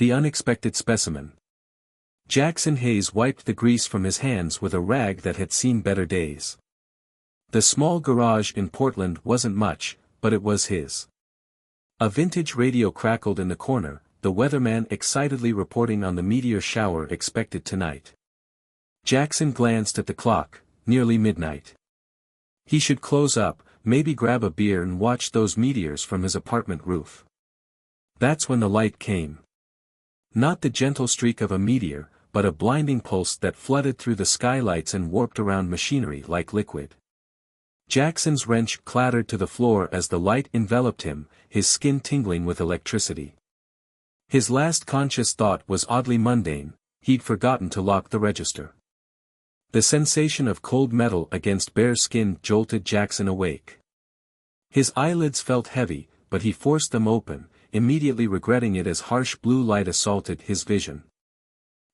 The unexpected specimen. Jackson Hayes wiped the grease from his hands with a rag that had seen better days. The small garage in Portland wasn't much, but it was his. A vintage radio crackled in the corner, the weatherman excitedly reporting on the meteor shower expected tonight. Jackson glanced at the clock, nearly midnight. He should close up, maybe grab a beer and watch those meteors from his apartment roof. That's when the light came. Not the gentle streak of a meteor, but a blinding pulse that flooded through the skylights and warped around machinery like liquid. Jackson's wrench clattered to the floor as the light enveloped him, his skin tingling with electricity. His last conscious thought was oddly mundane: he'd forgotten to lock the register. The sensation of cold metal against bare skin jolted Jackson awake. His eyelids felt heavy, but he forced them open, immediately regretting it as harsh blue light assaulted his vision.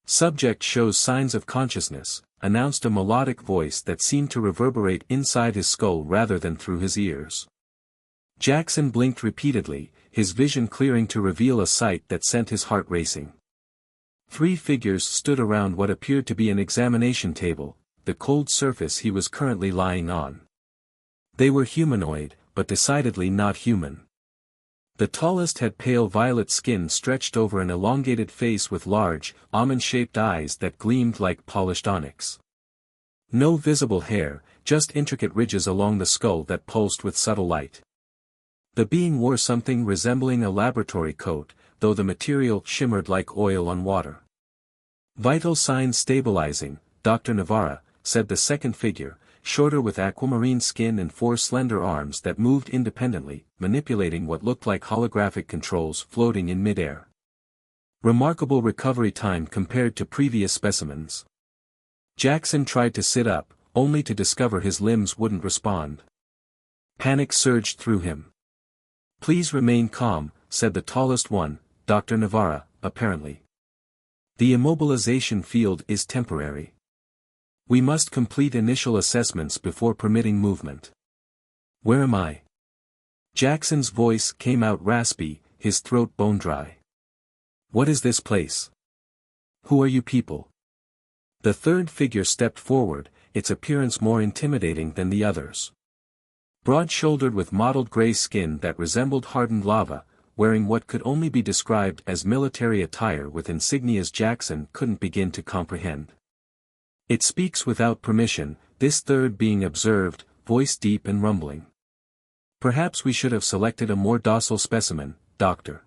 "Subject shows signs of consciousness," announced a melodic voice that seemed to reverberate inside his skull rather than through his ears. Jackson blinked repeatedly, his vision clearing to reveal a sight that sent his heart racing. 3 figures stood around what appeared to be an examination table, the cold surface he was currently lying on. They were humanoid, but decidedly not human. The tallest had pale violet skin stretched over an elongated face with large, almond-shaped eyes that gleamed like polished onyx. No visible hair, just intricate ridges along the skull that pulsed with subtle light. The being wore something resembling a laboratory coat, though the material shimmered like oil on water. "Vital signs stabilizing, Dr. Navarra," said the second figure, shorter with aquamarine skin and 4 slender arms that moved independently, manipulating what looked like holographic controls floating in midair. "Remarkable recovery time compared to previous specimens." Jackson tried to sit up, only to discover his limbs wouldn't respond. Panic surged through him. "Please remain calm," said the tallest one, Dr. Navarra, apparently. "The immobilization field is temporary. We must complete initial assessments before permitting movement." "Where am I?" Jackson's voice came out raspy, his throat bone-dry. "What is this place? Who are you people?" The third figure stepped forward, its appearance more intimidating than the others. Broad-shouldered with mottled gray skin that resembled hardened lava, wearing what could only be described as military attire with insignias Jackson couldn't begin to comprehend. "It speaks without permission," this third being observed, voice deep and rumbling. "Perhaps we should have selected a more docile specimen, Doctor."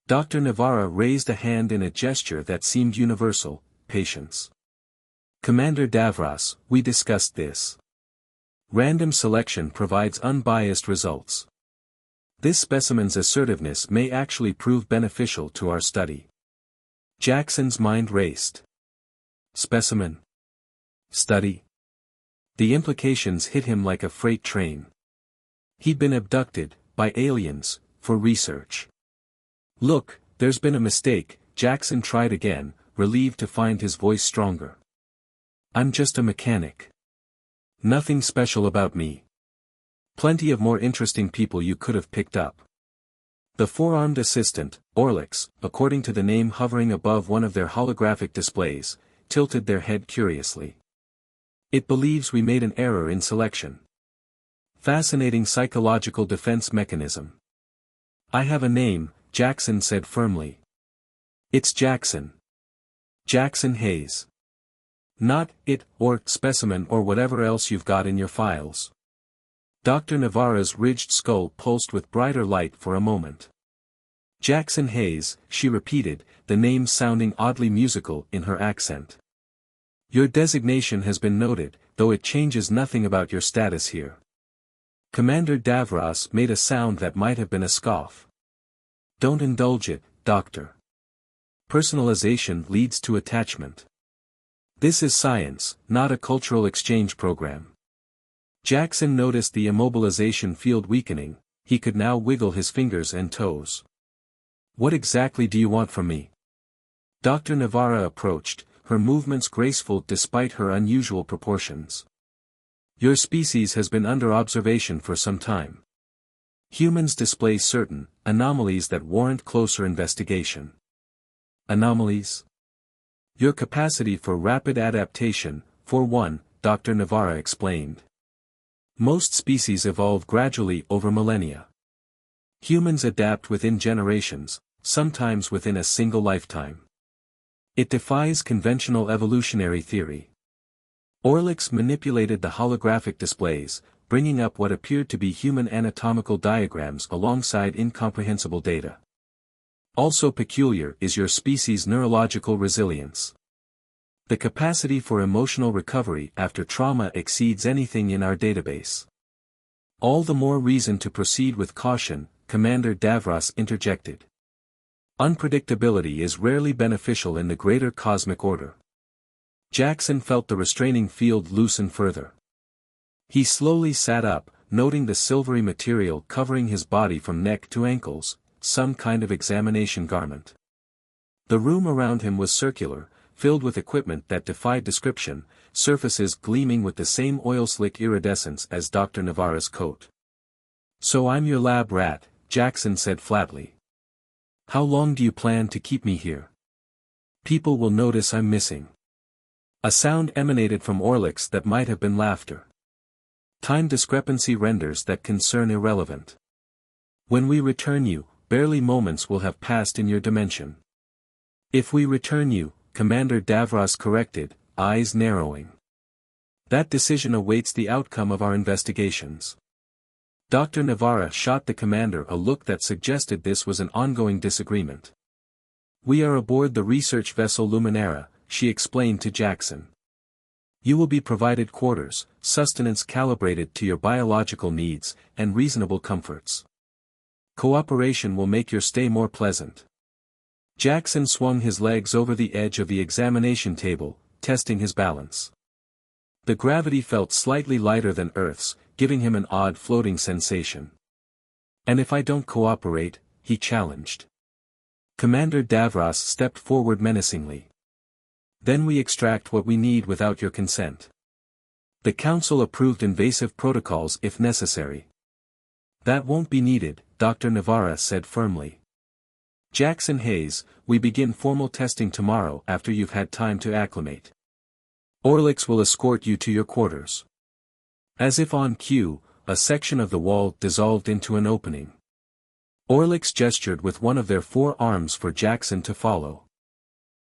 Dr. Navarra raised a hand in a gesture that seemed universal: patience. "Commander Davros, we discussed this. Random selection provides unbiased results. This specimen's assertiveness may actually prove beneficial to our study." Jackson's mind raced. Specimen? Study? The implications hit him like a freight train. He'd been abducted, by aliens, for research. "Look, there's been a mistake," Jackson tried again, relieved to find his voice stronger. "I'm just a mechanic. Nothing special about me. Plenty of more interesting people you could have picked up." The 4-armed assistant, Orlix, according to the name hovering above one of their holographic displays, tilted their head curiously. "It believes we made an error in selection. Fascinating psychological defense mechanism." "I have a name," Jackson said firmly. "It's Jackson. Jackson Hayes. Not it, or specimen or whatever else you've got in your files." Dr. Navarra's ridged skull pulsed with brighter light for a moment. "Jackson Hayes," she repeated, the name sounding oddly musical in her accent. "Your designation has been noted, though it changes nothing about your status here." Commander Davros made a sound that might have been a scoff. "Don't indulge it, Doctor. Personalization leads to attachment. This is science, not a cultural exchange program." Jackson noticed the immobilization field weakening. He could now wiggle his fingers and toes. "What exactly do you want from me?" Dr. Navarra approached, her movements graceful despite her unusual proportions. "Your species has been under observation for some time. Humans display certain anomalies that warrant closer investigation. Anomalies? Your capacity for rapid adaptation, for one, Dr. Navarra explained. Most species evolve gradually over millennia. Humans adapt within generations, sometimes within a single lifetime. It defies conventional evolutionary theory. Orlix manipulated the holographic displays, bringing up what appeared to be human anatomical diagrams alongside incomprehensible data. Also peculiar is your species' neurological resilience. The capacity for emotional recovery after trauma exceeds anything in our database. All the more reason to proceed with caution, Commander Davros interjected. Unpredictability is rarely beneficial in the greater cosmic order. Jackson felt the restraining field loosen further. He slowly sat up, noting the silvery material covering his body from neck to ankles, some kind of examination garment. The room around him was circular, filled with equipment that defied description, surfaces gleaming with the same oil-slick iridescence as Dr. Navarra's coat. "So I'm your lab rat," Jackson said flatly. "How long do you plan to keep me here? People will notice I'm missing." A sound emanated from Orlix that might have been laughter. "Time discrepancy renders that concern irrelevant. When we return you, barely moments will have passed in your dimension." "If we return you," Commander Davros corrected, eyes narrowing. "That decision awaits the outcome of our investigations." Dr. Navarra shot the commander a look that suggested this was an ongoing disagreement. "We are aboard the research vessel Luminara," she explained to Jackson. "You will be provided quarters, sustenance calibrated to your biological needs, and reasonable comforts. Cooperation will make your stay more pleasant." Jackson swung his legs over the edge of the examination table, testing his balance. The gravity felt slightly lighter than Earth's, giving him an odd floating sensation. "And if I don't cooperate?" he challenged. Commander Davros stepped forward menacingly. "Then we extract what we need without your consent. The Council approved invasive protocols if necessary." "That won't be needed," Dr. Navarra said firmly. "Jackson Hayes, we begin formal testing tomorrow after you've had time to acclimate. Orlix will escort you to your quarters." As if on cue, a section of the wall dissolved into an opening. Orlix gestured with one of their 4 arms for Jackson to follow.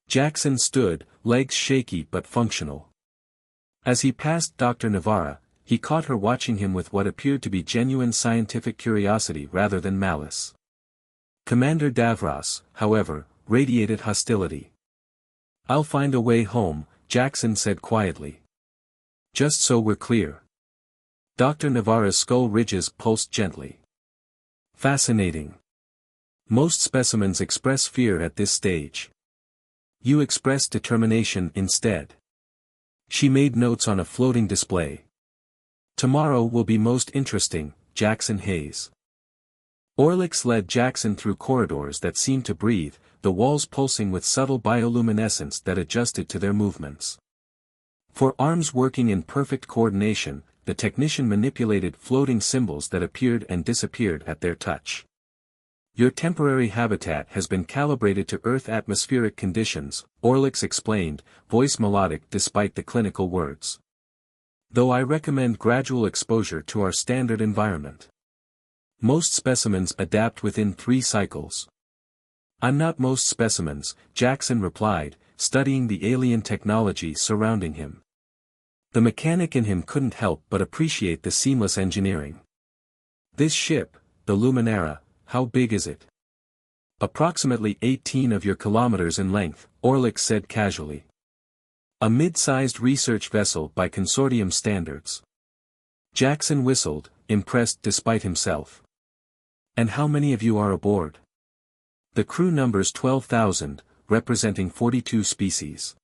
Jackson stood, legs shaky but functional. As he passed Dr. Navarra, he caught her watching him with what appeared to be genuine scientific curiosity rather than malice. Commander Davros, however, radiated hostility. "I'll find a way home," Jackson said quietly. "Just so we're clear." Dr. Navarra's skull ridges pulsed gently. "Fascinating. Most specimens express fear at this stage. You express determination instead." She made notes on a floating display. "Tomorrow will be most interesting, Jackson Hayes." Orlix led Jackson through corridors that seemed to breathe, the walls pulsing with subtle bioluminescence that adjusted to their movements. For arms working in perfect coordination, the technician manipulated floating symbols that appeared and disappeared at their touch. "Your temporary habitat has been calibrated to Earth atmospheric conditions," Orlix explained, voice melodic despite the clinical words. "Though I recommend gradual exposure to our standard environment. Most specimens adapt within 3 cycles." "I'm not most specimens," Jackson replied, studying the alien technology surrounding him. The mechanic in him couldn't help but appreciate the seamless engineering. "This ship, the Luminara, how big is it?" "Approximately 18 of your kilometers in length," Orlix said casually. "A mid-sized research vessel by consortium standards." Jackson whistled, impressed despite himself. "And how many of you are aboard?" "The crew numbers 12,000, representing 42 species.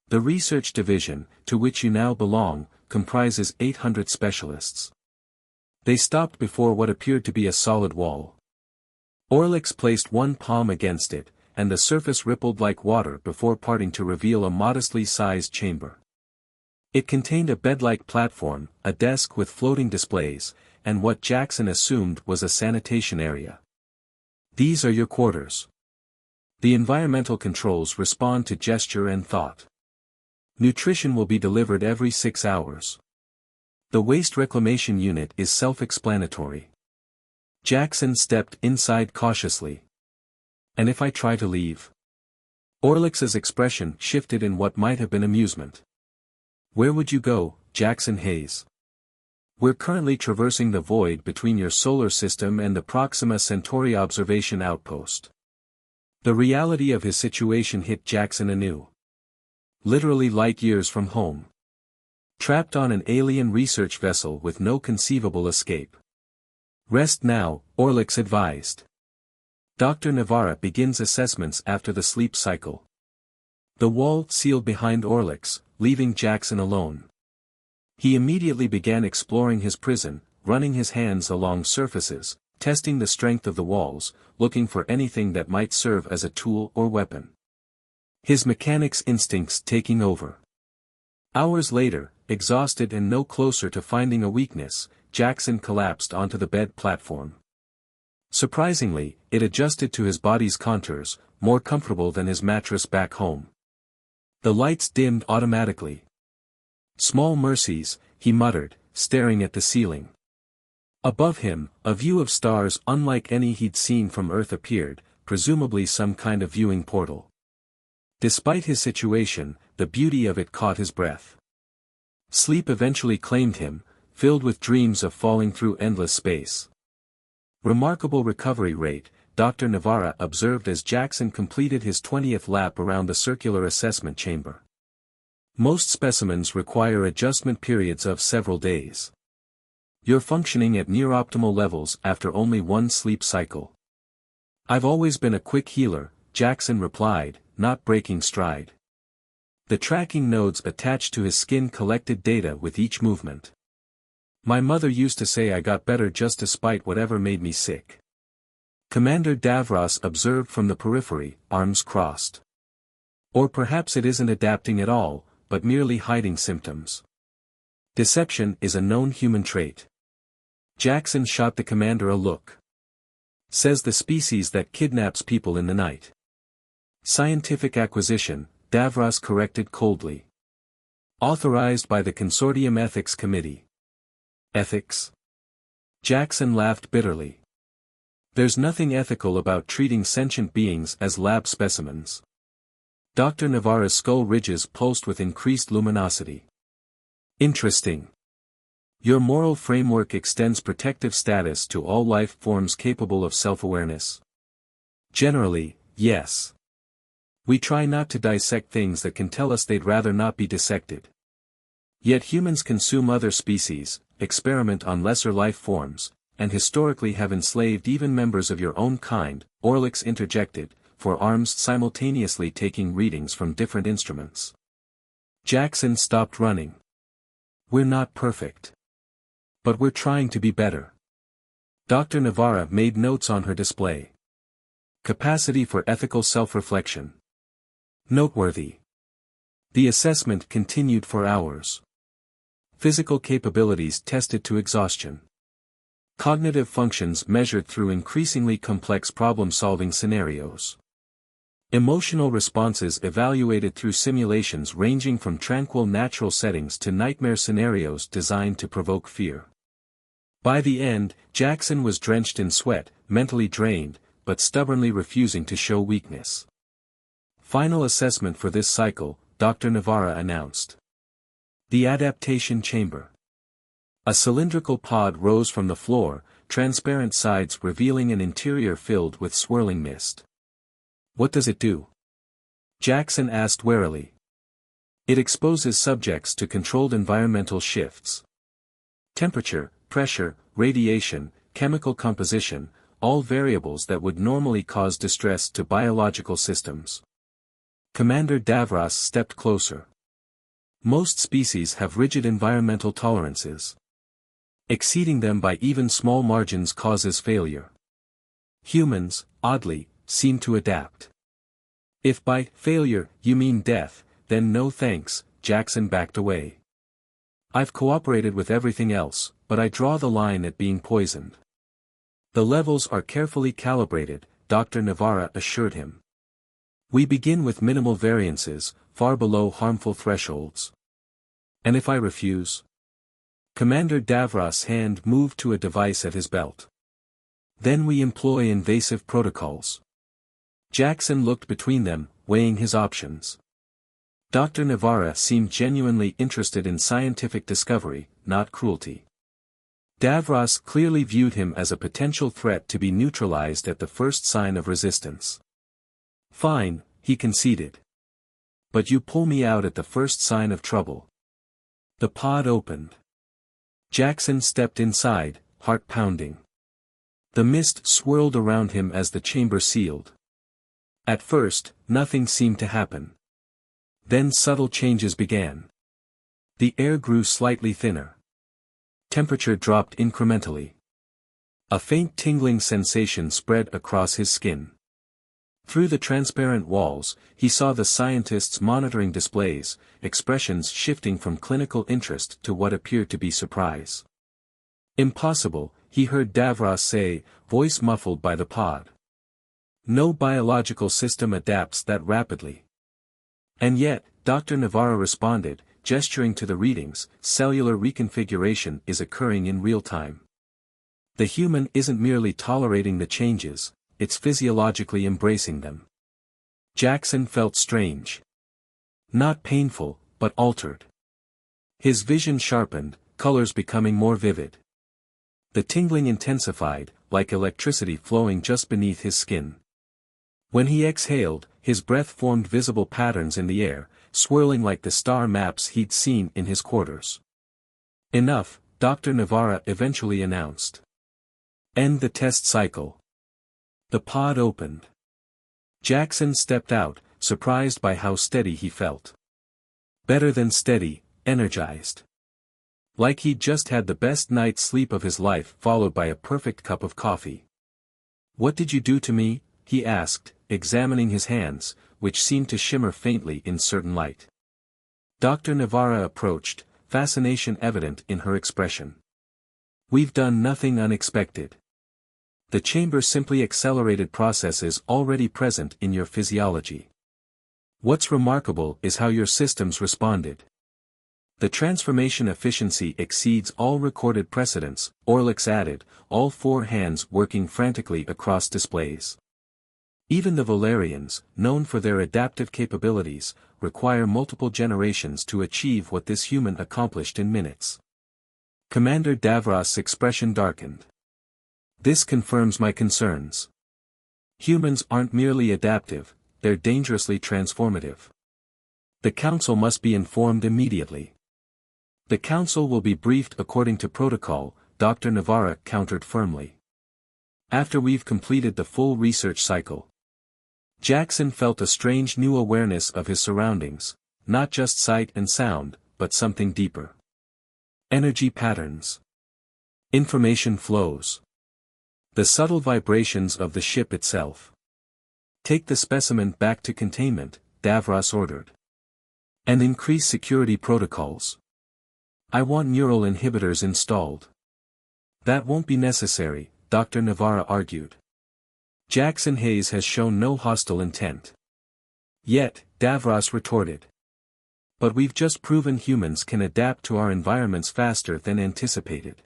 The research division, to which you now belong, comprises 800 specialists." They stopped before what appeared to be a solid wall. Orlix placed one palm against it, and the surface rippled like water before parting to reveal a modestly sized chamber. It contained a bed-like platform, a desk with floating displays, and what Jackson assumed was a sanitation area. "These are your quarters." The environmental controls respond to gesture and thought. Nutrition will be delivered every 6 hours. The waste reclamation unit is self-explanatory. Jackson stepped inside cautiously. And if I try to leave? Orlix's expression shifted in what might have been amusement. Where would you go, Jackson Hayes? We're currently traversing the void between your solar system and the Proxima Centauri observation outpost. The reality of his situation hit Jackson anew. Literally light years from home. Trapped on an alien research vessel with no conceivable escape. Rest now, Orlix advised. Dr. Navarra begins assessments after the sleep cycle. The wall sealed behind Orlix, leaving Jackson alone. He immediately began exploring his prison, running his hands along surfaces, testing the strength of the walls, looking for anything that might serve as a tool or weapon. His mechanic's instincts taking over. Hours later, exhausted and no closer to finding a weakness, Jackson collapsed onto the bed platform. Surprisingly, it adjusted to his body's contours, more comfortable than his mattress back home. The lights dimmed automatically. Small mercies, he muttered, staring at the ceiling. Above him, a view of stars unlike any he'd seen from Earth appeared, presumably some kind of viewing portal. Despite his situation, the beauty of it caught his breath. Sleep eventually claimed him, filled with dreams of falling through endless space. Remarkable recovery rate, Dr. Navarra observed as Jackson completed his 20th lap around the circular assessment chamber. Most specimens require adjustment periods of several days. You're functioning at near-optimal levels after only one sleep cycle. I've always been a quick healer, Jackson replied, not breaking stride. The tracking nodes attached to his skin collected data with each movement. My mother used to say I got better just despite whatever made me sick. Commander Davros observed from the periphery, arms crossed. Or perhaps it isn't adapting at all, but merely hiding symptoms. Deception is a known human trait. Jackson shot the commander a look. Says the species that kidnaps people in the night. Scientific acquisition, Davros corrected coldly. Authorized by the Consortium Ethics Committee. Ethics? Jackson laughed bitterly. There's nothing ethical about treating sentient beings as lab specimens. Dr. Navarra's skull ridges pulsed with increased luminosity. Interesting. Your moral framework extends protective status to all life forms capable of self-awareness. Generally, yes. We try not to dissect things that can tell us they'd rather not be dissected. Yet humans consume other species, experiment on lesser life forms, and historically have enslaved even members of your own kind, Orlix interjected, for arms simultaneously taking readings from different instruments. Jackson stopped running. We're not perfect. But we're trying to be better. Dr. Navarra made notes on her display. Capacity for ethical self-reflection. Noteworthy. The assessment continued for hours. Physical capabilities tested to exhaustion. Cognitive functions measured through increasingly complex problem-solving scenarios. Emotional responses evaluated through simulations ranging from tranquil natural settings to nightmare scenarios designed to provoke fear. By the end, Jackson was drenched in sweat, mentally drained, but stubbornly refusing to show weakness. Final assessment for this cycle, Dr. Navarra announced. The adaptation chamber. A cylindrical pod rose from the floor, transparent sides revealing an interior filled with swirling mist. What does it do? Jackson asked warily. It exposes subjects to controlled environmental shifts. Temperature, pressure, radiation, chemical composition, all variables that would normally cause distress to biological systems. Commander Davros stepped closer. Most species have rigid environmental tolerances. Exceeding them by even small margins causes failure. Humans, oddly, seem to adapt. If by failure you mean death, then no thanks, Jackson backed away. I've cooperated with everything else, but I draw the line at being poisoned. The levels are carefully calibrated, Dr. Navarra assured him. We begin with minimal variances, far below harmful thresholds. And if I refuse? Commander Davros' hand moved to a device at his belt. Then we employ invasive protocols. Jackson looked between them, weighing his options. Dr. Navarra seemed genuinely interested in scientific discovery, not cruelty. Davros clearly viewed him as a potential threat to be neutralized at the first sign of resistance. Fine, he conceded. But you pull me out at the first sign of trouble. The pod opened. Jackson stepped inside, heart pounding. The mist swirled around him as the chamber sealed. At first, nothing seemed to happen. Then subtle changes began. The air grew slightly thinner. Temperature dropped incrementally. A faint tingling sensation spread across his skin. Through the transparent walls, he saw the scientists monitoring displays, expressions shifting from clinical interest to what appeared to be surprise. Impossible, he heard Davros say, voice muffled by the pod. No biological system adapts that rapidly. And yet, Dr. Navarro responded, gesturing to the readings, cellular reconfiguration is occurring in real time. The human isn't merely tolerating the changes, it's physiologically embracing them. Jackson felt strange. Not painful, but altered. His vision sharpened, colors becoming more vivid. The tingling intensified, like electricity flowing just beneath his skin. When he exhaled, his breath formed visible patterns in the air, swirling like the star maps he'd seen in his quarters. Enough, Dr. Navarra eventually announced. End the test cycle. The pod opened. Jackson stepped out, surprised by how steady he felt. Better than steady, energized. Like he'd just had the best night's sleep of his life followed by a perfect cup of coffee. What did you do to me? He asked, examining his hands, which seemed to shimmer faintly in certain light. Dr. Navarra approached, fascination evident in her expression. We've done nothing unexpected. The chamber simply accelerated processes already present in your physiology. What's remarkable is how your systems responded. The transformation efficiency exceeds all recorded precedents, Orlick's added, all four hands working frantically across displays. Even the Valerians, known for their adaptive capabilities, require multiple generations to achieve what this human accomplished in minutes. Commander Davros' expression darkened. This confirms my concerns. Humans aren't merely adaptive, they're dangerously transformative. The Council must be informed immediately. The Council will be briefed according to protocol, Dr. Navarra countered firmly. After we've completed the full research cycle. Jackson felt a strange new awareness of his surroundings, not just sight and sound, but something deeper. Energy patterns. Information flows. The subtle vibrations of the ship itself. Take the specimen back to containment, Davros ordered. And increase security protocols. I want neural inhibitors installed. That won't be necessary, Dr. Navarra argued. Jackson Hayes has shown no hostile intent. Yet, Davros retorted. But we've just proven humans can adapt to our environments faster than anticipated.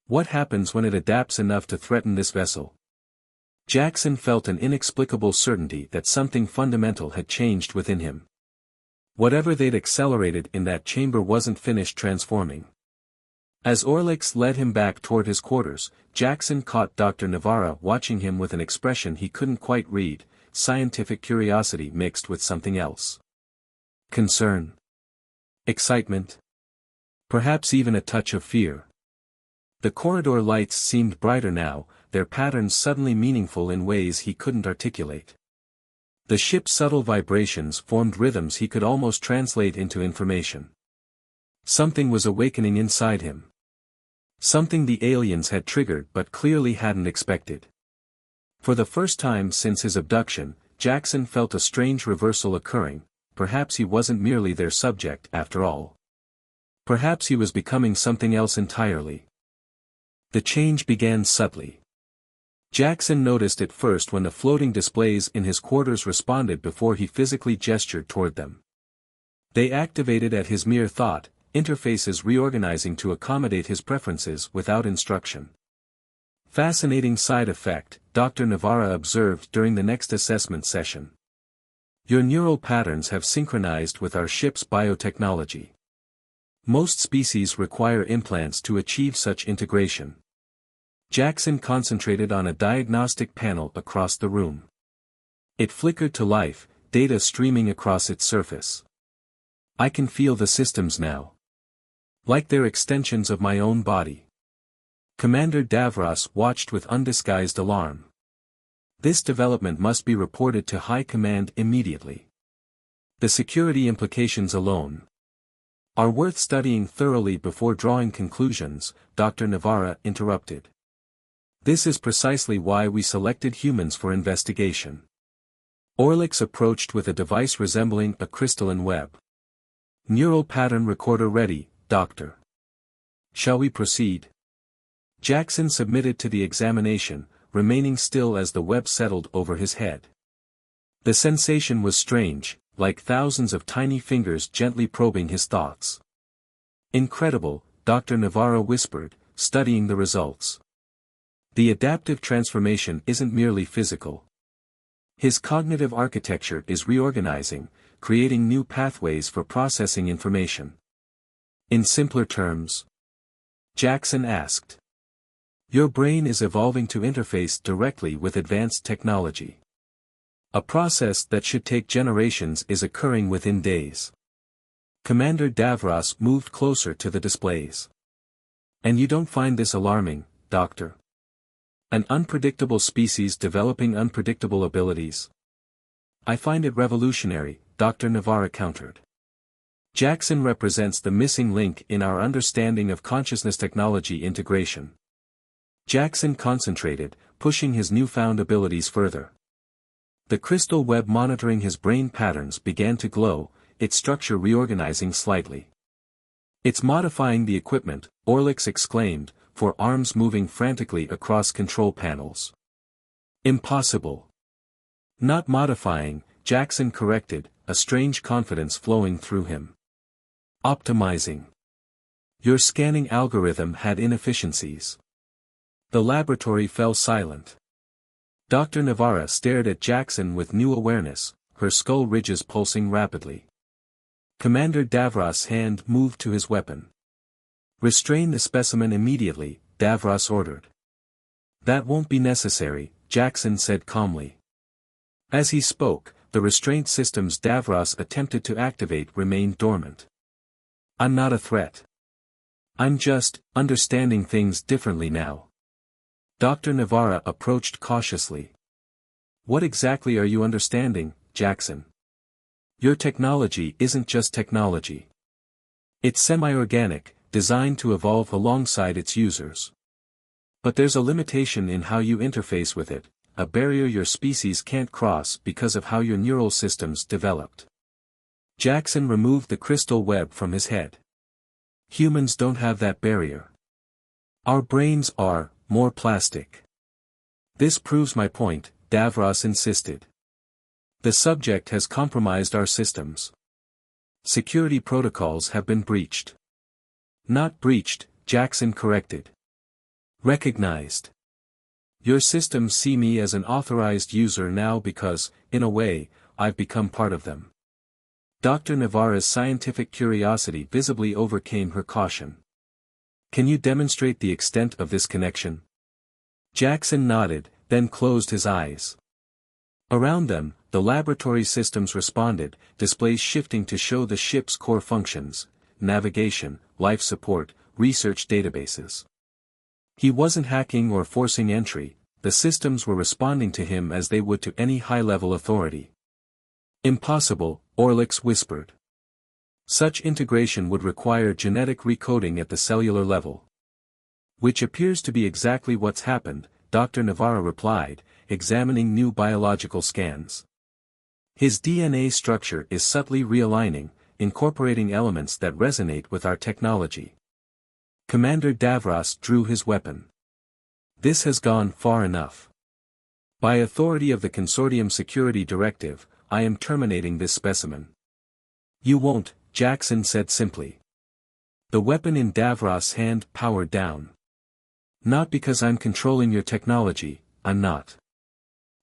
What happens when it adapts enough to threaten this vessel? Jackson felt an inexplicable certainty that something fundamental had changed within him. Whatever they'd accelerated in that chamber wasn't finished transforming. As Orlix led him back toward his quarters, Jackson caught Dr. Navarra watching him with an expression he couldn't quite read, scientific curiosity mixed with something else. Concern. Excitement. Perhaps even a touch of fear. The corridor lights seemed brighter now, their patterns suddenly meaningful in ways he couldn't articulate. The ship's subtle vibrations formed rhythms he could almost translate into information. Something was awakening inside him. Something the aliens had triggered but clearly hadn't expected. For the first time since his abduction, Jackson felt a strange reversal occurring. Perhaps he wasn't merely their subject after all. Perhaps he was becoming something else entirely. The change began subtly. Jackson noticed it first when the floating displays in his quarters responded before he physically gestured toward them. They activated at his mere thought, interfaces reorganizing to accommodate his preferences without instruction. Fascinating side effect, Dr. Navarra observed during the next assessment session. Your neural patterns have synchronized with our ship's biotechnology. Most species require implants to achieve such integration. Jackson concentrated on a diagnostic panel across the room. It flickered to life, data streaming across its surface. I can feel the systems now. Like they're extensions of my own body. Commander Davros watched with undisguised alarm. This development must be reported to High Command immediately. The security implications alone are worth studying thoroughly before drawing conclusions, Dr. Navarra interrupted. This is precisely why we selected humans for investigation. Orlix approached with a device resembling a crystalline web. Neural pattern recorder ready, Doctor. Shall we proceed? Jackson submitted to the examination, remaining still as the web settled over his head. The sensation was strange, like thousands of tiny fingers gently probing his thoughts. Incredible, Dr. Navarro whispered, studying the results. The adaptive transformation isn't merely physical. His cognitive architecture is reorganizing, creating new pathways for processing information. In simpler terms? Jackson asked. Your brain is evolving to interface directly with advanced technology. A process that should take generations is occurring within days. Commander Davros moved closer to the displays. And you don't find this alarming, Doctor? An unpredictable species developing unpredictable abilities? I find it revolutionary, Dr. Navarra countered. Jackson represents the missing link in our understanding of consciousness technology integration. Jackson concentrated, pushing his newfound abilities further. The crystal web monitoring his brain patterns began to glow, its structure reorganizing slightly. It's modifying the equipment, Orlix exclaimed, for arms moving frantically across control panels. Impossible. Not modifying, Jackson corrected, a strange confidence flowing through him. Optimizing. Your scanning algorithm had inefficiencies. The laboratory fell silent. Dr. Navarra stared at Jackson with new awareness, her skull ridges pulsing rapidly. Commander Davros' hand moved to his weapon. Restrain the specimen immediately, Davros ordered. That won't be necessary, Jackson said calmly. As he spoke, the restraint systems Davros attempted to activate remained dormant. I'm not a threat. I'm just understanding things differently now. Dr. Navarra approached cautiously. What exactly are you understanding, Jackson? Your technology isn't just technology. It's semi-organic, designed to evolve alongside its users. But there's a limitation in how you interface with it, a barrier your species can't cross because of how your neural systems developed. Jackson removed the crystal web from his head. Humans don't have that barrier. Our brains are more plastic. This proves my point, Davros insisted. The subject has compromised our systems. Security protocols have been breached. Not breached, Jackson corrected. Recognized. Your systems see me as an authorized user now because, in a way, I've become part of them. Dr. Navarra's scientific curiosity visibly overcame her caution. Can you demonstrate the extent of this connection? Jackson nodded, then closed his eyes. Around them, the laboratory systems responded, displays shifting to show the ship's core functions: navigation, life support, research databases. He wasn't hacking or forcing entry, the systems were responding to him as they would to any high-level authority. Impossible, Orlix whispered. Such integration would require genetic recoding at the cellular level. Which appears to be exactly what's happened, Dr. Navarra replied, examining new biological scans. His DNA structure is subtly realigning, incorporating elements that resonate with our technology. Commander Davros drew his weapon. This has gone far enough. By authority of the Consortium Security Directive, I am terminating this specimen. You won't, Jackson said simply. The weapon in Davros' hand powered down. Not because I'm controlling your technology, I'm not.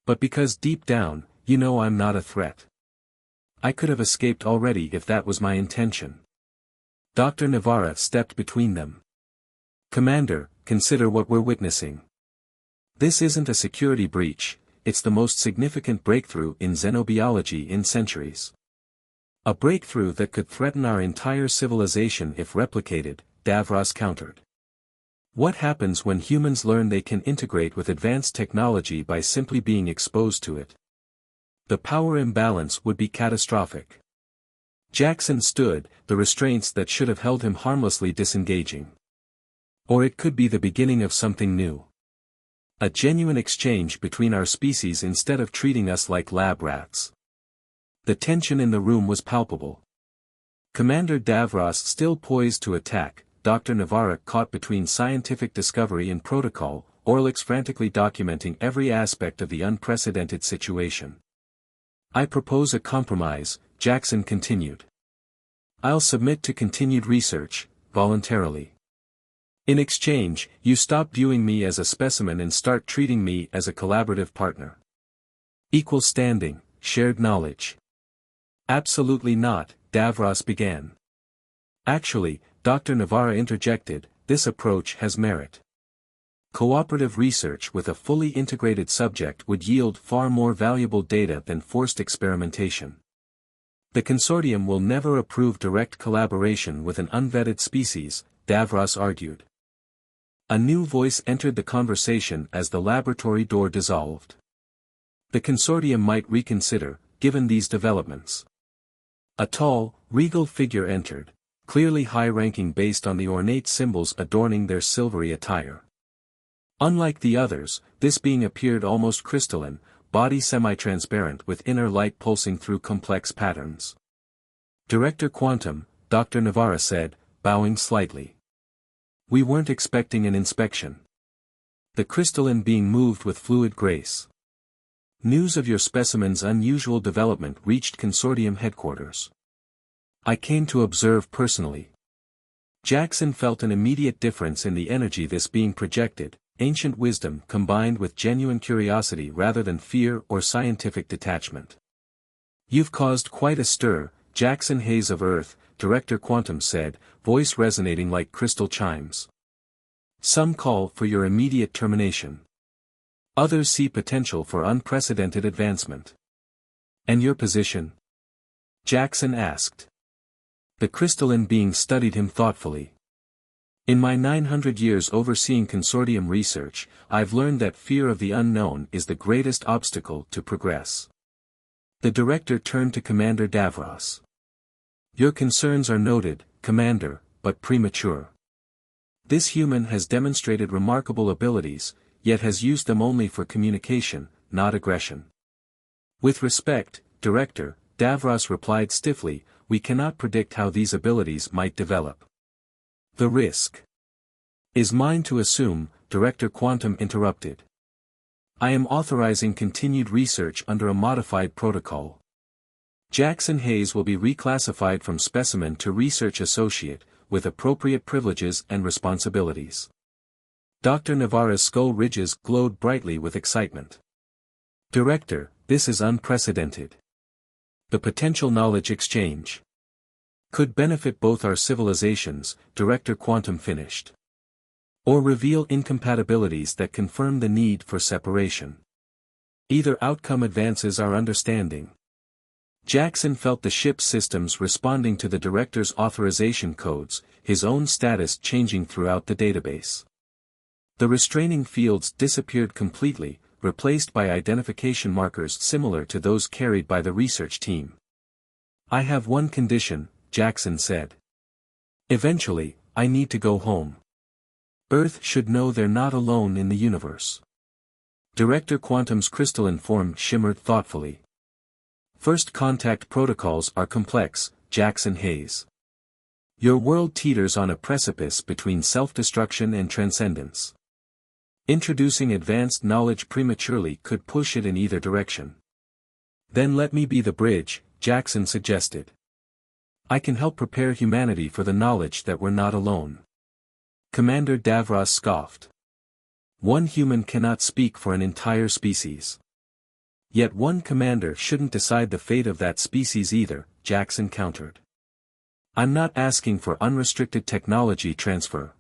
But because deep down, you know I'm not a threat. I could have escaped already if that was my intention. Dr. Navarra stepped between them. Commander, consider what we're witnessing. This isn't a security breach, it's the most significant breakthrough in xenobiology in centuries. A breakthrough that could threaten our entire civilization if replicated, Davros countered. What happens when humans learn they can integrate with advanced technology by simply being exposed to it? The power imbalance would be catastrophic. Jackson stood, the restraints that should have held him harmlessly disengaging. Or it could be the beginning of something new. A genuine exchange between our species instead of treating us like lab rats. The tension in the room was palpable. Commander Davros still poised to attack, Dr. Navarra caught between scientific discovery and protocol, Orlick's frantically documenting every aspect of the unprecedented situation. I propose a compromise, Jackson continued. I'll submit to continued research, voluntarily. In exchange, you stop viewing me as a specimen and start treating me as a collaborative partner. Equal standing, shared knowledge. Absolutely not, Davros began. Actually, Dr. Navarra interjected, this approach has merit. Cooperative research with a fully integrated subject would yield far more valuable data than forced experimentation. The consortium will never approve direct collaboration with an unvetted species, Davros argued. A new voice entered the conversation as the laboratory door dissolved. The consortium might reconsider, given these developments. A tall, regal figure entered, clearly high-ranking based on the ornate symbols adorning their silvery attire. Unlike the others, this being appeared almost crystalline, body semi-transparent with inner light pulsing through complex patterns. Director Quantum, Dr. Navarra said, bowing slightly. We weren't expecting an inspection. The crystalline being moved with fluid grace. News of your specimen's unusual development reached consortium headquarters. I came to observe personally. Jackson felt an immediate difference in the energy this being projected, ancient wisdom combined with genuine curiosity rather than fear or scientific detachment. You've caused quite a stir, Jackson Hayes of Earth, Director Quantum said, voice resonating like crystal chimes. Some call for your immediate termination. Others see potential for unprecedented advancement. And your position? Jackson asked. The crystalline being studied him thoughtfully. In my 900 years overseeing consortium research, I've learned that fear of the unknown is the greatest obstacle to progress. The director turned to Commander Davros. Your concerns are noted, Commander, but premature. This human has demonstrated remarkable abilities, yet has used them only for communication, not aggression. With respect, Director, Davros replied stiffly, we cannot predict how these abilities might develop. The risk is mine to assume, Director Quantum interrupted. I am authorizing continued research under a modified protocol. Jackson Hayes will be reclassified from specimen to research associate, with appropriate privileges and responsibilities. Dr. Navarra's skull ridges glowed brightly with excitement. Director, this is unprecedented. The potential knowledge exchange could benefit both our civilizations, Director Quantum finished. Or reveal incompatibilities that confirm the need for separation. Either outcome advances our understanding. Jackson felt the ship's systems responding to the director's authorization codes, his own status changing throughout the database. The restraining fields disappeared completely, replaced by identification markers similar to those carried by the research team. I have one condition, Jackson said. Eventually, I need to go home. Earth should know they're not alone in the universe. Director Quantum's crystalline form shimmered thoughtfully. First contact protocols are complex, Jackson Hayes. Your world teeters on a precipice between self-destruction and transcendence. Introducing advanced knowledge prematurely could push it in either direction. Then let me be the bridge, Jackson suggested. I can help prepare humanity for the knowledge that we're not alone. Commander Davros scoffed. One human cannot speak for an entire species. Yet one commander shouldn't decide the fate of that species either, Jackson countered. I'm not asking for unrestricted technology transfer.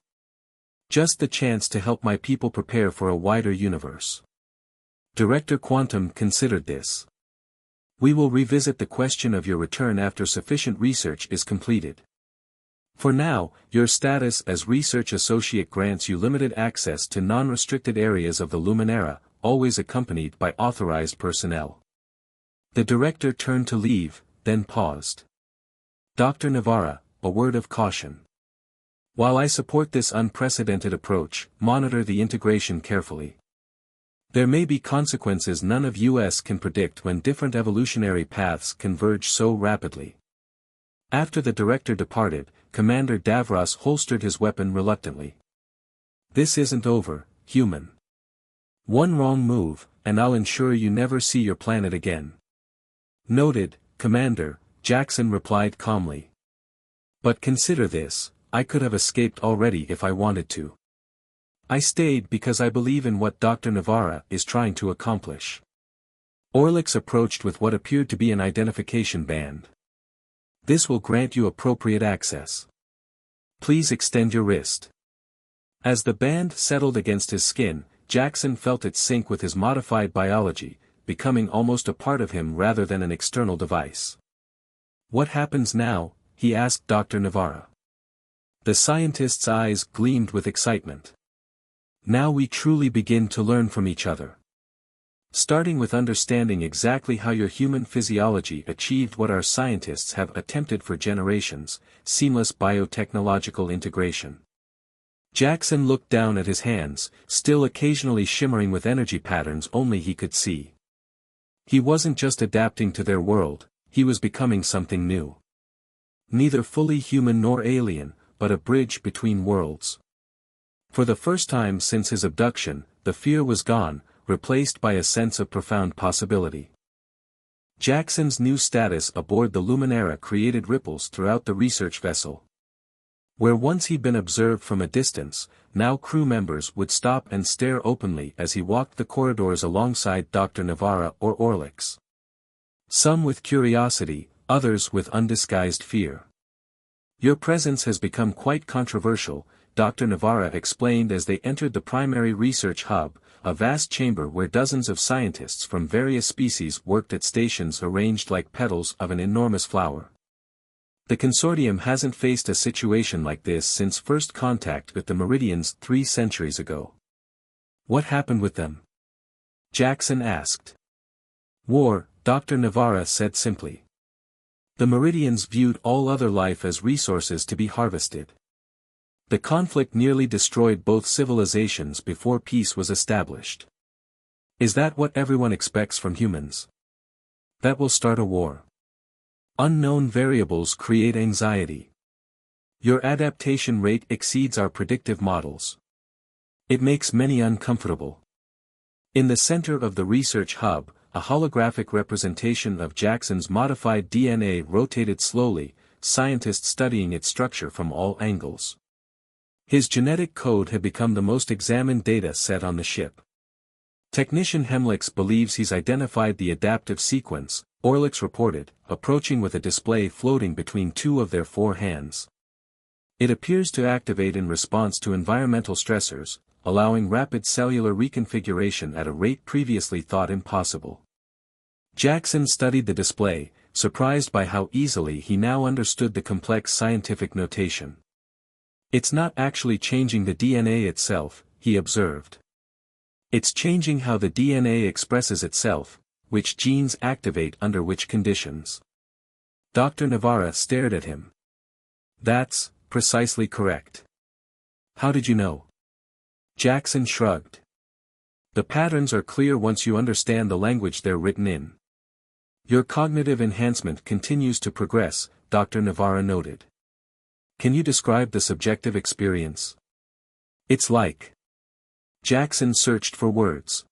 Just the chance to help my people prepare for a wider universe. Director Quantum considered this. We will revisit the question of your return after sufficient research is completed. For now, your status as research associate grants you limited access to non-restricted areas of the Luminera, always accompanied by authorized personnel. The director turned to leave, then paused. Dr. Navarra, a word of caution. While I support this unprecedented approach, monitor the integration carefully. There may be consequences none of us can predict when different evolutionary paths converge so rapidly. After the director departed, Commander Davros holstered his weapon reluctantly. This isn't over, human. One wrong move, and I'll ensure you never see your planet again. Noted, Commander, Jackson replied calmly. But consider this, I could have escaped already if I wanted to. I stayed because I believe in what Dr. Navarra is trying to accomplish. Orlix approached with what appeared to be an identification band. This will grant you appropriate access. Please extend your wrist. As the band settled against his skin, Jackson felt it sync with his modified biology, becoming almost a part of him rather than an external device. What happens now? He asked Dr. Navarra. The scientist's eyes gleamed with excitement. Now we truly begin to learn from each other. Starting with understanding exactly how your human physiology achieved what our scientists have attempted for generations, seamless biotechnological integration. Jackson looked down at his hands, still occasionally shimmering with energy patterns only he could see. He wasn't just adapting to their world, he was becoming something new. Neither fully human nor alien, but a bridge between worlds. For the first time since his abduction, the fear was gone, replaced by a sense of profound possibility. Jackson's new status aboard the Luminera created ripples throughout the research vessel. Where once he'd been observed from a distance, now crew members would stop and stare openly as he walked the corridors alongside Dr. Navarra or Orlix. Some with curiosity, others with undisguised fear. Your presence has become quite controversial, Dr. Navarra explained as they entered the primary research hub, a vast chamber where dozens of scientists from various species worked at stations arranged like petals of an enormous flower. The consortium hasn't faced a situation like this since first contact with the Meridians 3 centuries ago. What happened with them? Jackson asked. War, Dr. Navarra said simply. The Meridians viewed all other life as resources to be harvested. The conflict nearly destroyed both civilizations before peace was established. Is that what everyone expects from humans? That will start a war. Unknown variables create anxiety. Your adaptation rate exceeds our predictive models. It makes many uncomfortable. In the center of the research hub, a holographic representation of Jackson's modified DNA rotated slowly, scientists studying its structure from all angles. His genetic code had become the most examined data set on the ship. Technician Hemlix believes he's identified the adaptive sequence, Orlix reported, approaching with a display floating between two of their 4 hands. It appears to activate in response to environmental stressors, allowing rapid cellular reconfiguration at a rate previously thought impossible. Jackson studied the display, surprised by how easily he now understood the complex scientific notation. It's not actually changing the DNA itself, he observed. It's changing how the DNA expresses itself, which genes activate under which conditions. Dr. Navarra stared at him. That's precisely correct. How did you know? Jackson shrugged. The patterns are clear once you understand the language they're written in. Your cognitive enhancement continues to progress, Dr. Navarra noted. Can you describe the subjective experience? It's like. Jackson searched for words.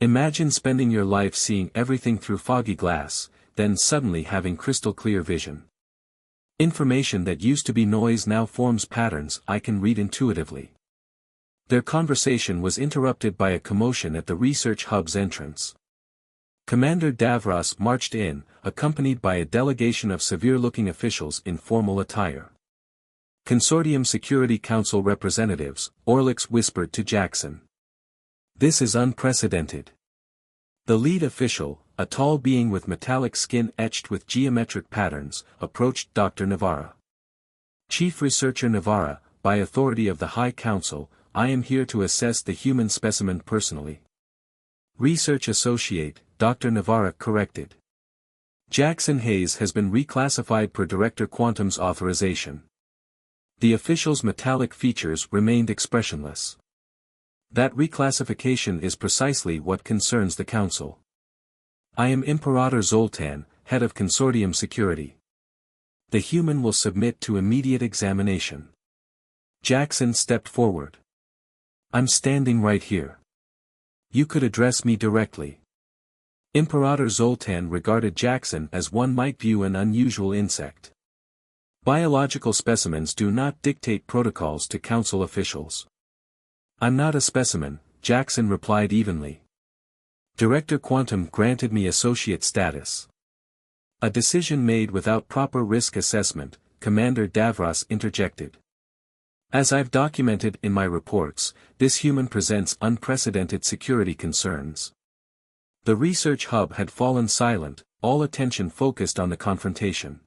Imagine spending your life seeing everything through foggy glass, then suddenly having crystal clear vision. Information that used to be noise now forms patterns I can read intuitively. Their conversation was interrupted by a commotion at the research hub's entrance. Commander Davros marched in, accompanied by a delegation of severe-looking officials in formal attire. Consortium Security Council representatives, Orlix whispered to Jackson. This is unprecedented. The lead official, a tall being with metallic skin etched with geometric patterns, approached Dr. Navarra. Chief Researcher Navarra, by authority of the High Council, I am here to assess the human specimen personally. Research Associate, Dr. Navarra corrected. Jackson Hayes has been reclassified per Director Quantum's authorization. The official's metallic features remained expressionless. That reclassification is precisely what concerns the Council. I am Imperator Zoltan, head of Consortium Security. The human will submit to immediate examination. Jackson stepped forward. I'm standing right here. You could address me directly. Imperator Zoltan regarded Jackson as one might view an unusual insect. Biological specimens do not dictate protocols to Council officials. I'm not a specimen, Jackson replied evenly. Director Quantum granted me associate status. A decision made without proper risk assessment, Commander Davros interjected. As I've documented in my reports, this human presents unprecedented security concerns. The research hub had fallen silent, all attention focused on the confrontation.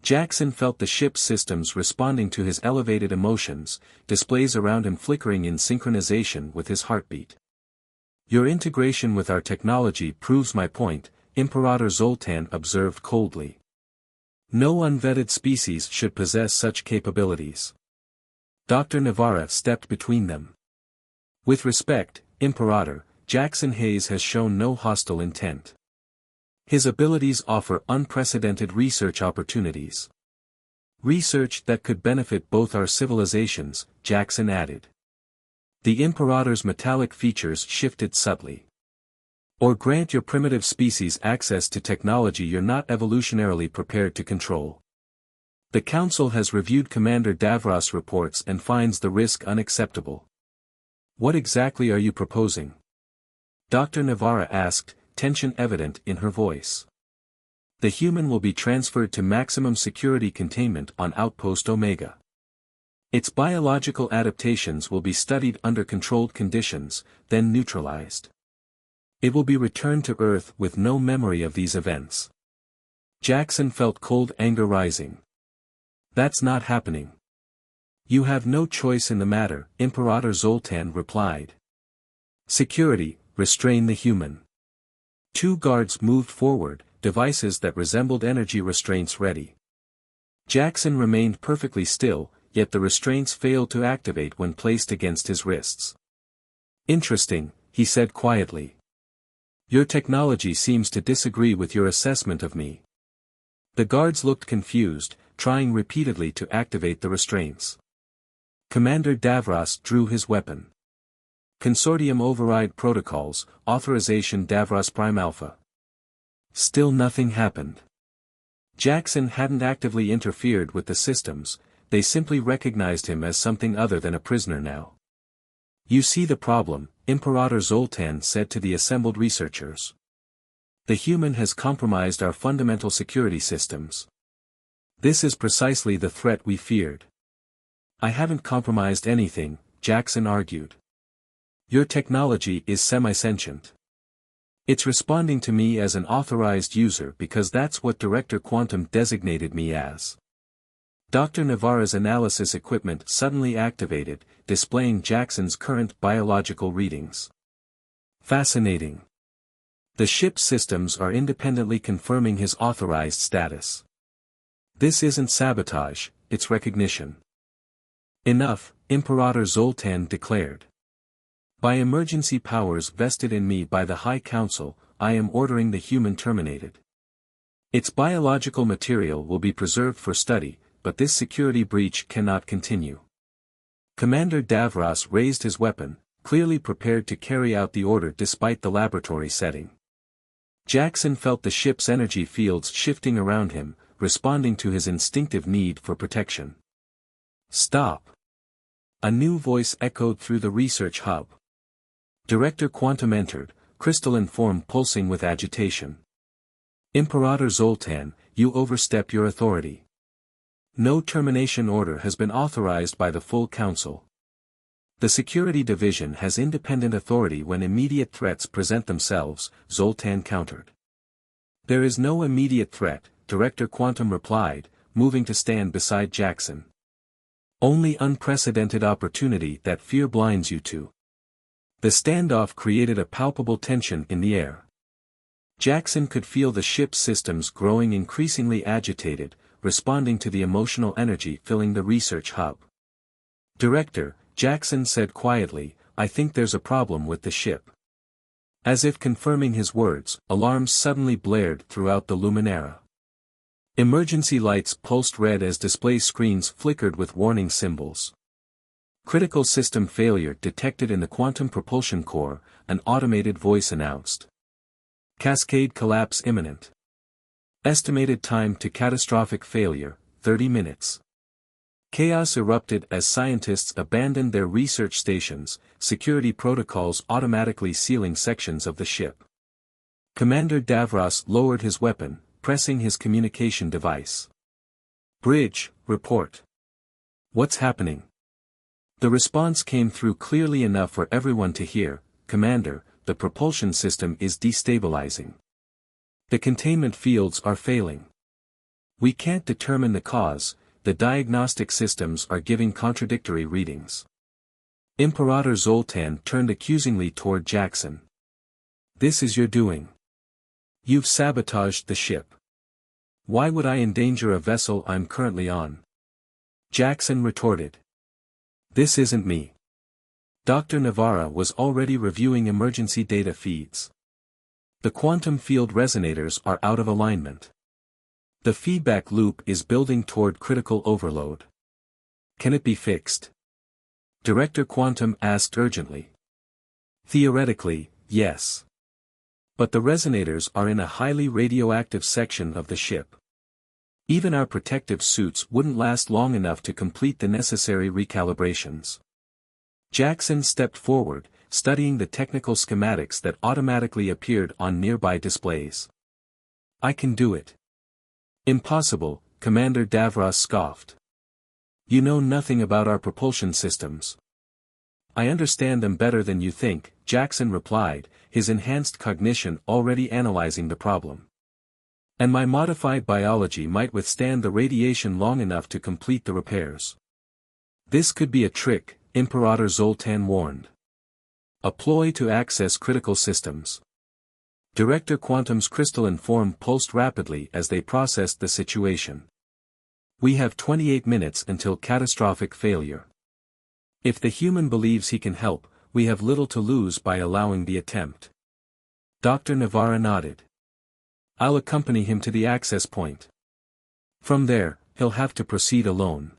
Jackson felt the ship's systems responding to his elevated emotions, displays around him flickering in synchronization with his heartbeat. Your integration with our technology proves my point, Imperator Zoltan observed coldly. No unvetted species should possess such capabilities. Dr. Navarra stepped between them. With respect, Imperator, Jackson Hayes has shown no hostile intent. His abilities offer unprecedented research opportunities. Research that could benefit both our civilizations, Jackson added. The Imperator's metallic features shifted subtly. Or grant your primitive species access to technology you're not evolutionarily prepared to control. The Council has reviewed Commander Davros' reports and finds the risk unacceptable. What exactly are you proposing? Dr. Navarra asked, tension evident in her voice. The human will be transferred to maximum security containment on Outpost Omega. Its biological adaptations will be studied under controlled conditions, then neutralized. It will be returned to Earth with no memory of these events. Jackson felt cold anger rising. That's not happening. You have no choice in the matter, Imperator Zoltan replied. Security, restrain the human. Two guards moved forward, devices that resembled energy restraints ready. Jackson remained perfectly still, yet the restraints failed to activate when placed against his wrists. Interesting, he said quietly. Your technology seems to disagree with your assessment of me. The guards looked confused, trying repeatedly to activate the restraints. Commander Davros drew his weapon. Consortium Override Protocols, Authorization Davros Prime Alpha. Still nothing happened. Jackson hadn't actively interfered with the systems, they simply recognized him as something other than a prisoner now. You see the problem, Imperator Zoltan said to the assembled researchers. The human has compromised our fundamental security systems. This is precisely the threat we feared. I haven't compromised anything, Jackson argued. Your technology is semi-sentient. It's responding to me as an authorized user because that's what Director Quantum designated me as. Dr. Navarra's analysis equipment suddenly activated, displaying Jackson's current biological readings. Fascinating. The ship's systems are independently confirming his authorized status. This isn't sabotage, it's recognition. Enough, Imperator Zoltan declared. By emergency powers vested in me by the High Council, I am ordering the human terminated. Its biological material will be preserved for study, but this security breach cannot continue. Commander Davros raised his weapon, clearly prepared to carry out the order despite the laboratory setting. Jackson felt the ship's energy fields shifting around him, responding to his instinctive need for protection. "Stop!" A new voice echoed through the research hub. Director Quantum entered, crystalline form pulsing with agitation. "Imperator Zoltan, you overstep your authority. No termination order has been authorized by the full council. The Security Division has independent authority when immediate threats present themselves," Zoltan countered. "There is no immediate threat," Director Quantum replied, moving to stand beside Jackson. "Only unprecedented opportunity that fear blinds you to." The standoff created a palpable tension in the air. Jackson could feel the ship's systems growing increasingly agitated, responding to the emotional energy filling the research hub. "Director," Jackson said quietly, "I think there's a problem with the ship." As if confirming his words, alarms suddenly blared throughout the Luminara. Emergency lights pulsed red as display screens flickered with warning symbols. "Critical system failure detected in the quantum propulsion core," an automated voice announced. "Cascade collapse imminent. Estimated time to catastrophic failure, 30 minutes. Chaos erupted as scientists abandoned their research stations, security protocols automatically sealing sections of the ship. Commander Davros lowered his weapon, pressing his communication device. "Bridge, report. What's happening?" The response came through clearly enough for everyone to hear. "Commander, the propulsion system is destabilizing. The containment fields are failing. We can't determine the cause, the diagnostic systems are giving contradictory readings." Imperator Zoltan turned accusingly toward Jackson. "This is your doing. You've sabotaged the ship. Why would I endanger a vessel I'm currently on?" Jackson retorted. "This isn't me." Dr. Navarra was already reviewing emergency data feeds. "The quantum field resonators are out of alignment. The feedback loop is building toward critical overload. Can it be fixed?" Director Quantum asked urgently. "Theoretically, yes. But the resonators are in a highly radioactive section of the ship. Even our protective suits wouldn't last long enough to complete the necessary recalibrations." Jackson stepped forward, studying the technical schematics that automatically appeared on nearby displays. "I can do it." "Impossible," Commander Davros scoffed. "You know nothing about our propulsion systems." "I understand them better than you think," Jackson replied, his enhanced cognition already analyzing the problem. "And my modified biology might withstand the radiation long enough to complete the repairs." "This could be a trick," Imperator Zoltan warned. "A ploy to access critical systems." Director Quantum's crystalline form pulsed rapidly as they processed the situation. "We have 28 minutes until catastrophic failure. If the human believes he can help, we have little to lose by allowing the attempt." Dr. Navarra nodded. "I'll accompany him to the access point. From there, he'll have to proceed alone."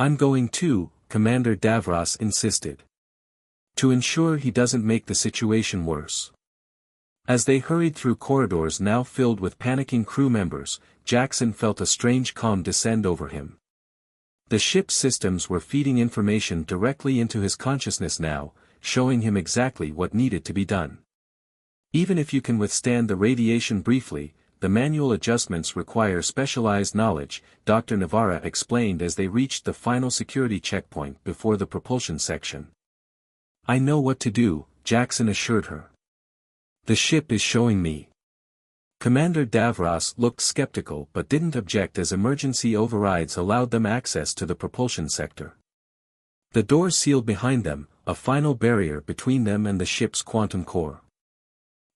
"I'm going too," Commander Davros insisted. "To ensure he doesn't make the situation worse." As they hurried through corridors now filled with panicking crew members, Jackson felt a strange calm descend over him. The ship's systems were feeding information directly into his consciousness now, showing him exactly what needed to be done. "Even if you can withstand the radiation briefly, the manual adjustments require specialized knowledge," Dr. Navarra explained as they reached the final security checkpoint before the propulsion section. "I know what to do," Jackson assured her. "The ship is showing me." Commander Davros looked skeptical but didn't object as emergency overrides allowed them access to the propulsion sector. The door sealed behind them, a final barrier between them and the ship's quantum core.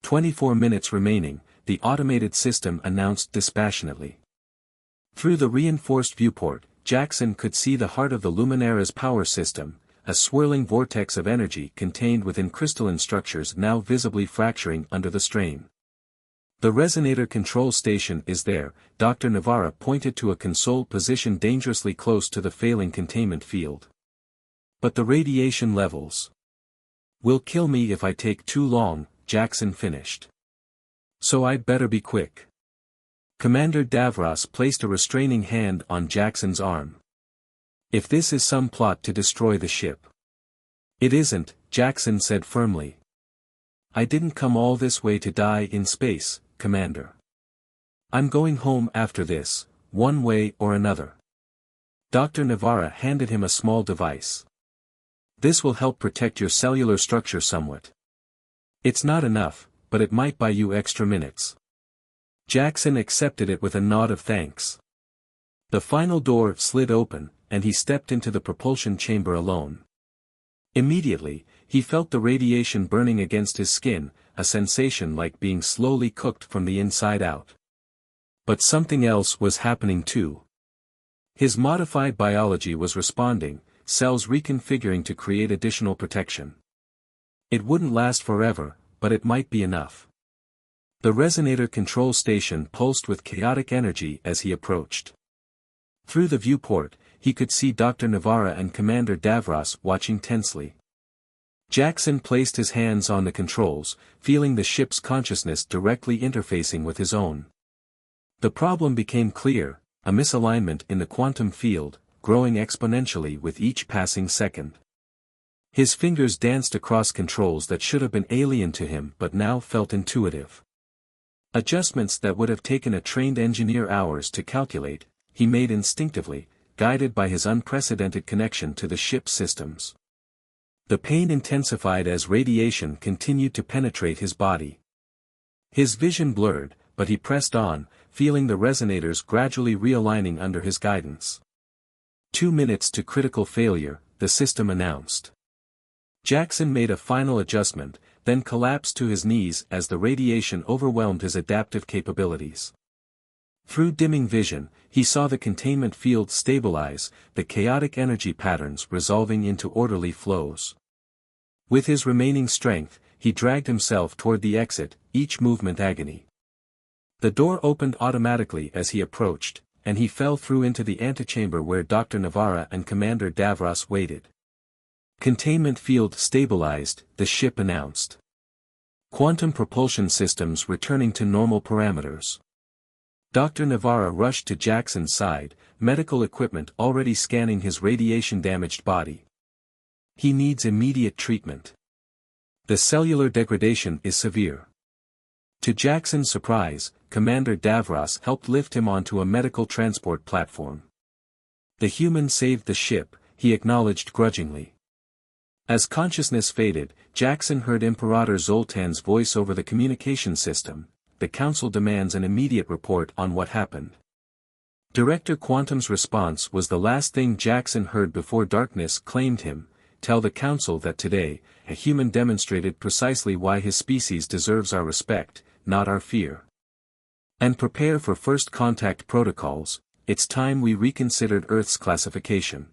24 minutes remaining, the automated system announced dispassionately. Through the reinforced viewport, Jackson could see the heart of the Luminara's power system, a swirling vortex of energy contained within crystalline structures now visibly fracturing under the strain. "The resonator control station is there," Dr. Navarra pointed to a console positioned dangerously close to the failing containment field. "But the radiation levels. Will kill me if I take too long, Jackson finished. So I'd better be quick. Commander Davros placed a restraining hand on Jackson's arm. If this is some plot to destroy the ship. It isn't, Jackson said firmly. I didn't come all this way to die in space, Commander. I'm going home after this, one way or another. Dr. Navarra handed him a small device. This will help protect your cellular structure somewhat. It's not enough, but it might buy you extra minutes. Jackson accepted it with a nod of thanks. The final door slid open, and he stepped into the propulsion chamber alone. Immediately, he felt the radiation burning against his skin, a sensation like being slowly cooked from the inside out. But something else was happening too. His modified biology was responding, cells reconfiguring to create additional protection. It wouldn't last forever, but it might be enough. The resonator control station pulsed with chaotic energy as he approached. Through the viewport, he could see Dr. Navarra and Commander Davros watching tensely. Jackson placed his hands on the controls, feeling the ship's consciousness directly interfacing with his own. The problem became clear, a misalignment in the quantum field, growing exponentially with each passing second. His fingers danced across controls that should have been alien to him but now felt intuitive. Adjustments that would have taken a trained engineer hours to calculate, he made instinctively, guided by his unprecedented connection to the ship's systems. The pain intensified as radiation continued to penetrate his body. His vision blurred, but he pressed on, feeling the resonators gradually realigning under his guidance. 2 minutes to critical failure, the system announced. Jackson made a final adjustment, then collapsed to his knees as the radiation overwhelmed his adaptive capabilities. Through dimming vision, he saw the containment field stabilize, the chaotic energy patterns resolving into orderly flows. With his remaining strength, he dragged himself toward the exit, each movement agony. The door opened automatically as he approached, and he fell through into the antechamber where Dr. Navarra and Commander Davros waited. Containment field stabilized, the ship announced. Quantum propulsion systems returning to normal parameters. Dr. Navarra rushed to Jackson's side, medical equipment already scanning his radiation-damaged body. He needs immediate treatment. The cellular degradation is severe. To Jackson's surprise, Commander Davros helped lift him onto a medical transport platform. The human saved the ship, he acknowledged grudgingly. As consciousness faded, Jackson heard Imperator Zoltan's voice over the communication system. The Council demands an immediate report on what happened. Director Quantum's response was the last thing Jackson heard before darkness claimed him. Tell the Council that today, a human demonstrated precisely why his species deserves our respect, not our fear. And prepare for first contact protocols. It's time we reconsidered Earth's classification.